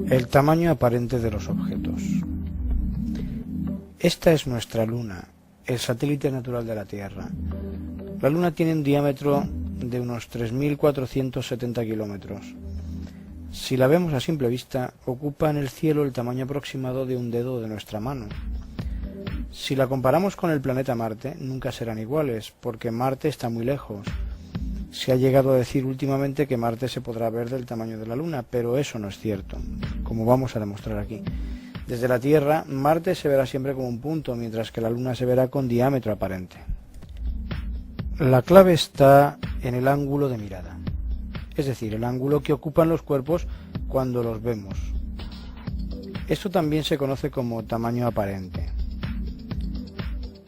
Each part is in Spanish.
El tamaño aparente de los objetos. Esta es nuestra Luna, el satélite natural de la Tierra. La Luna tiene un diámetro de unos 3.470 kilómetros. Si la vemos a simple vista, ocupa en el cielo el tamaño aproximado de un dedo de nuestra mano. Si la comparamos con el planeta Marte, nunca serán iguales, porque Marte está muy lejos. Se ha llegado a decir últimamente que Marte se podrá ver del tamaño de la Luna, pero eso no es cierto, como vamos a demostrar aquí. Desde la Tierra, Marte se verá siempre como un punto, mientras que la Luna se verá con diámetro aparente. La clave está en el ángulo de mirada, es decir, el ángulo que ocupan los cuerpos cuando los vemos. Esto también se conoce como tamaño aparente.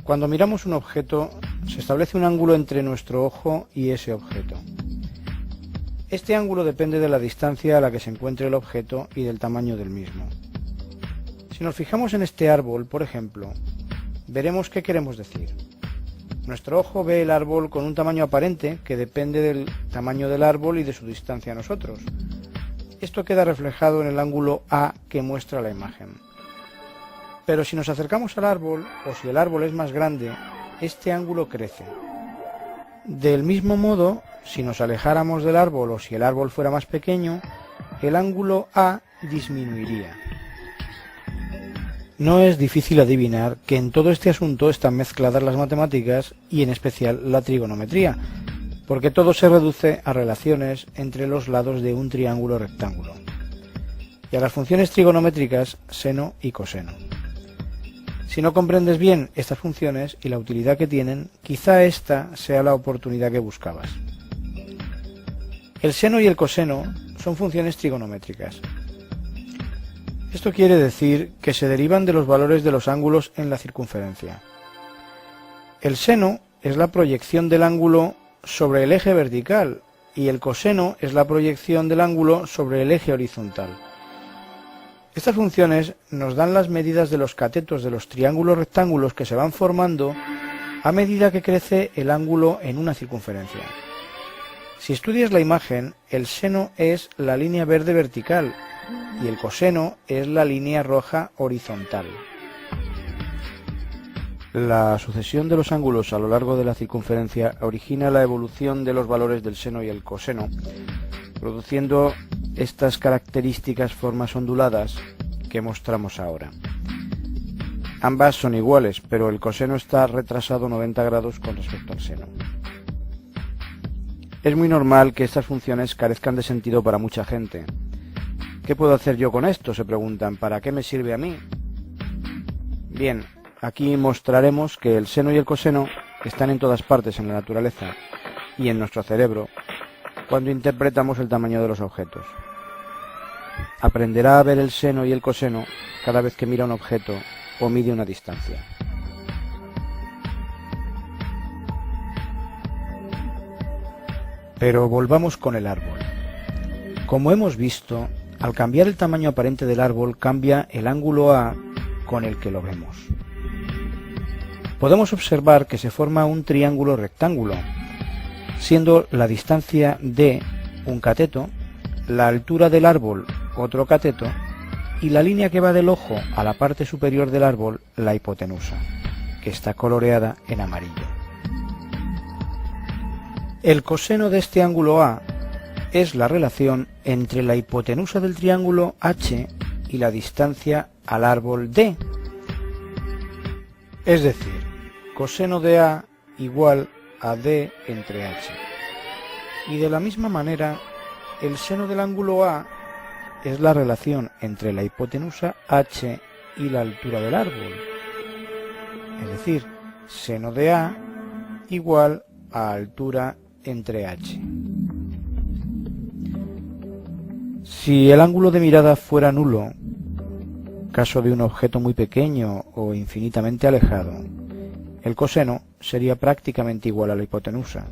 Cuando miramos un objeto, se establece un ángulo entre nuestro ojo y ese objeto. Este ángulo depende de la distancia a la que se encuentre el objeto y del tamaño del mismo. Si nos fijamos en este árbol, por ejemplo, veremos qué queremos decir. Nuestro ojo ve el árbol con un tamaño aparente que depende del tamaño del árbol y de su distancia a nosotros. Esto queda reflejado en el ángulo A que muestra la imagen. Pero si nos acercamos al árbol, o si el árbol es más grande, este ángulo crece. Del mismo modo, si nos alejáramos del árbol o si el árbol fuera más pequeño, el ángulo A disminuiría. No es difícil adivinar que en todo este asunto están mezcladas las matemáticas y en especial la trigonometría, porque todo se reduce a relaciones entre los lados de un triángulo rectángulo, y a las funciones trigonométricas seno y coseno. Si no comprendes bien estas funciones y la utilidad que tienen, quizá esta sea la oportunidad que buscabas. El seno y el coseno son funciones trigonométricas. Esto quiere decir que se derivan de los valores de los ángulos en la circunferencia. El seno es la proyección del ángulo sobre el eje vertical y el coseno es la proyección del ángulo sobre el eje horizontal. Estas funciones nos dan las medidas de los catetos de los triángulos rectángulos que se van formando a medida que crece el ángulo en una circunferencia. Si estudias la imagen, el seno es la línea verde vertical y el coseno es la línea roja horizontal. La sucesión de los ángulos a lo largo de la circunferencia origina la evolución de los valores del seno y el coseno, produciendo estas características formas onduladas que mostramos ahora. Ambas son iguales, pero el coseno está retrasado 90 grados con respecto al seno. Es muy normal que estas funciones carezcan de sentido para mucha gente. ¿Qué puedo hacer yo con esto?, se preguntan. ¿Para qué me sirve a mí? Bien, aquí mostraremos que el seno y el coseno están en todas partes en la naturaleza y en nuestro cerebro cuando interpretamos el tamaño de los objetos. Aprenderá a ver el seno y el coseno cada vez que mira un objeto o mide una distancia. Pero volvamos con el árbol. Como hemos visto, al cambiar el tamaño aparente del árbol cambia el ángulo A con el que lo vemos. Podemos observar que se forma un triángulo rectángulo, siendo la distancia D un cateto, la altura del árbol otro cateto y la línea que va del ojo a la parte superior del árbol la hipotenusa, que está coloreada en amarillo. El coseno de este ángulo A es la relación entre la hipotenusa del triángulo H y la distancia al árbol D. Es decir, coseno de A igual a D entre H. Y de la misma manera, el seno del ángulo A es la relación entre la hipotenusa H y la altura del árbol. Es decir, seno de A igual a altura entre H. Si el ángulo de mirada fuera nulo, caso de un objeto muy pequeño o infinitamente alejado, el coseno sería prácticamente igual a la hipotenusa,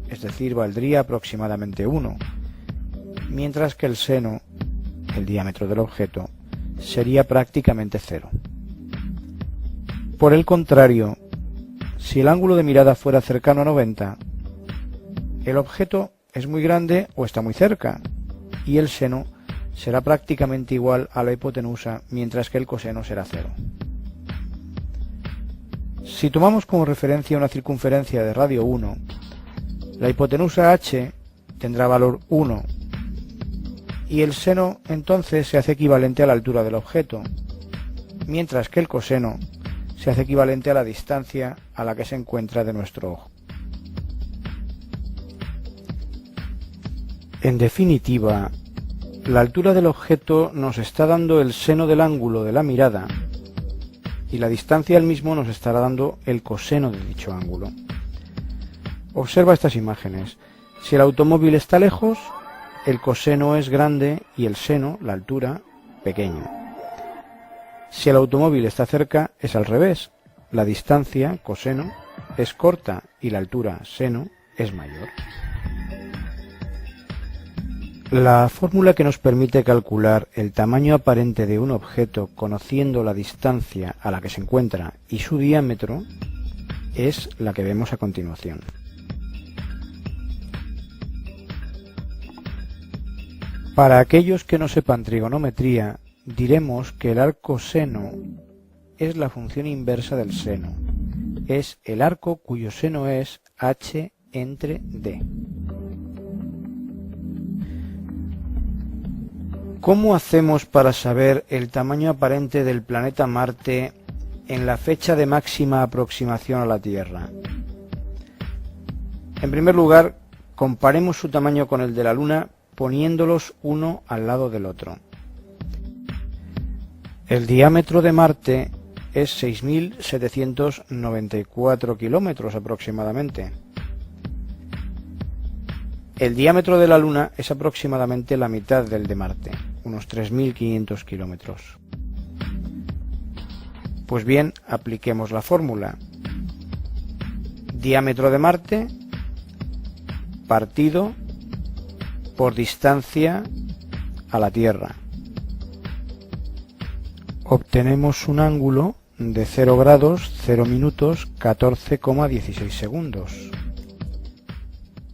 es decir, valdría aproximadamente 1, mientras que el seno, el diámetro del objeto, sería prácticamente 0. Por el contrario, si el ángulo de mirada fuera cercano a 90, el objeto es muy grande o está muy cerca, y el seno será prácticamente igual a la hipotenusa, mientras que el coseno será 0. Si tomamos como referencia una circunferencia de radio 1, la hipotenusa h tendrá valor 1 y el seno entonces se hace equivalente a la altura del objeto, mientras que el coseno se hace equivalente a la distancia a la que se encuentra de nuestro ojo. En definitiva, la altura del objeto nos está dando el seno del ángulo de la mirada y la distancia al mismo nos estará dando el coseno de dicho ángulo. Observa estas imágenes. Si el automóvil está lejos, el coseno es grande y el seno, la altura, pequeño. Si el automóvil está cerca, es al revés. La distancia, coseno, es corta y la altura, seno, es mayor. La fórmula que nos permite calcular el tamaño aparente de un objeto conociendo la distancia a la que se encuentra y su diámetro es la que vemos a continuación. Para aquellos que no sepan trigonometría, diremos que el arco seno es la función inversa del seno. Es el arco cuyo seno es h entre d. ¿Cómo hacemos para saber el tamaño aparente del planeta Marte en la fecha de máxima aproximación a la Tierra? En primer lugar, comparemos su tamaño con el de la Luna poniéndolos uno al lado del otro. El diámetro de Marte es 6.794 kilómetros aproximadamente. El diámetro de la Luna es aproximadamente la mitad del de Marte, unos 3.500 kilómetros. Pues bien, apliquemos la fórmula. Diámetro de Marte partido por distancia a la Tierra. Obtenemos un ángulo de 0 grados, 0 minutos, 14,16 segundos.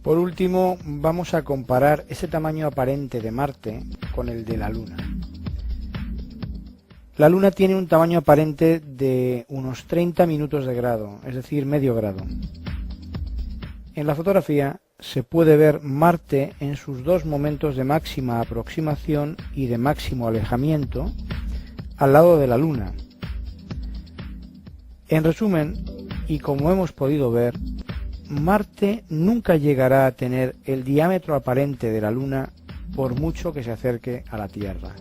Por último, vamos a comparar ese tamaño aparente de Marte con el de la Luna. La Luna tiene un tamaño aparente de unos 30 minutos de grado, es decir, medio grado. En la fotografía se puede ver Marte en sus dos momentos de máxima aproximación y de máximo alejamiento al lado de la Luna. En resumen, y como hemos podido ver, Marte nunca llegará a tener el diámetro aparente de la Luna por mucho que se acerque a la Tierra.